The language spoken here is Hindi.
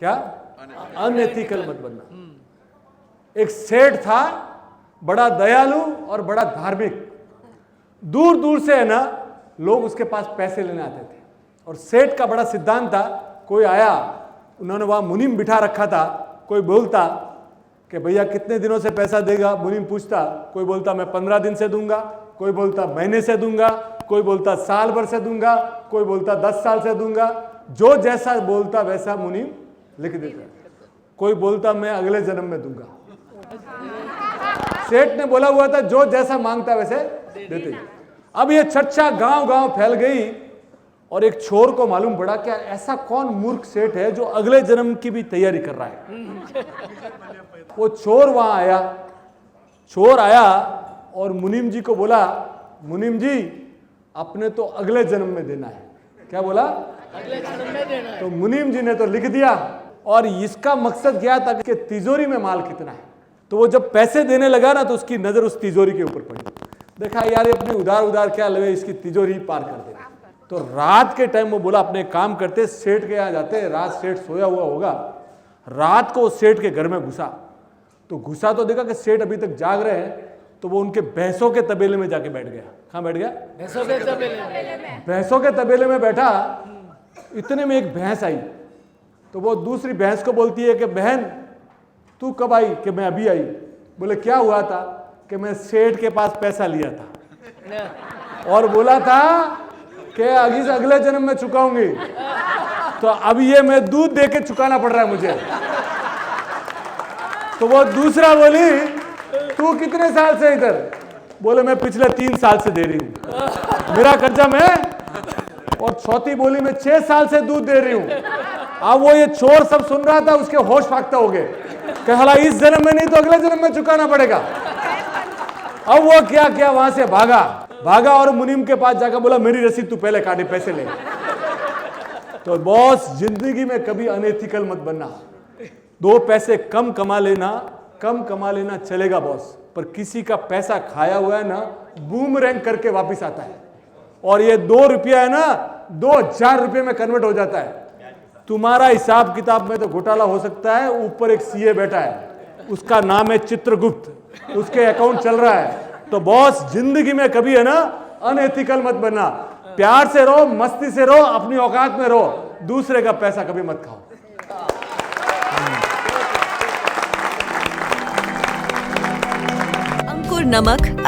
क्या अनएथिकल मत बनना। एक सेठ था, बड़ा दयालु और बड़ा धार्मिक। दूर दूर से है ना लोग उसके पास पैसे लेने आते थे। और सेठ का बड़ा सिद्धांत था, कोई आया, उन्होंने वहां मुनीम बिठा रखा था, कोई बोलता कि भैया कितने दिनों से पैसा देगा, मुनीम पूछता, कोई बोलता मैं 15 दिन से दूंगा, कोई बोलता महीने से दूंगा, कोई बोलता साल भर से दूंगा, कोई बोलता 10 साल से दूंगा। जो जैसा बोलता वैसा मुनीम लिख देता। कोई बोलता मैं अगले जन्म में दूंगा। सेठ ने बोला हुआ था जो जैसा मांगता वैसे देते। अब ये चर्चा गांव गांव फैल गई और एक छोर को मालूम पड़ा कि ऐसा कौन मूर्ख सेठ है जो अगले जन्म की भी तैयारी कर रहा है। वो चोर वहां आया, चोर आया और मुनीम जी को बोला, मुनीम जी अपने तो अगले जन्म में देना है। क्या बोला? अगले जन्म में देना है। तो मुनीम जी ने तो लिख दिया। और इसका मकसद क्या था कि तिजोरी में माल कितना है। तो वो जब पैसे देने लगा ना तो उसकी नजर उस तिजोरी के ऊपर पड़ी। देखा यार ये अपने उधार उधार क्या लगे, इसकी तिजोरी पार कर दे। तो रात के टाइम वो बोला अपने काम करते, सेठ के यहाँ जाते, रात सेठ सोया हुआ होगा, रात को सेठ के घर में घुसा। तो घुसा तो देखा कि सेठ अभी तक जाग रहे हैं। तो वो उनके भैंसों के तबेले में जाके बैठ गया। कहाँ बैठ गया? भैंसों के तबेले में। भैंसों के तबेले में बैठा। इतने में एक भैंस आई। तो वो दूसरी भैंस को बोलती है कि बहन तू कब आई? कि मैं अभी आई। बोले क्या हुआ था? कि मैं सेठ के पास पैसा लिया था और बोला था कि अगले जन्म में चुकाऊंगी। तो अब ये मैं दूध दे के चुकाना पड़ रहा है मुझे। तो वो दूसरा बोली तू कितने साल से इधर? बोले मैं पिछले 3 साल से दे रही हूं, मेरा कर्जा मैं। और चौथी बोली मैं 6 साल से दूध दे रही हूं। अब वो ये चोर सब सुन रहा था, उसके होश फाख्ता हो गए कि हला इस जन्म में नहीं तो अगले जन्म में चुकाना पड़ेगा। अब वो क्या क्या वहां से भागा और मुनीम के पास जाकर बोला मेरी रसीद तू पहले काटे, पैसे ले। तो बॉस जिंदगी में कभी अनएथिकल मत बनना। 2 पैसे कम कमा लेना चलेगा बॉस, पर किसी का पैसा खाया हुआ है ना बूमरैंग करके वापिस आता है। और ये 2 रुपया है ना 2000 रुपये में कन्वर्ट हो जाता है। तुम्हारा हिसाब किताब में तो घोटाला हो सकता है। ऊपर एक सीए बैठा है, उसका नाम है चित्रगुप्त, उसके अकाउंट चल रहा है। तो बॉस जिंदगी में कभी है ना अनएथिकल मत बनना। प्यार से रहो, मस्ती से रहो, अपनी औकात में रहो, दूसरे का पैसा कभी मत खाओ। अंकुर नमक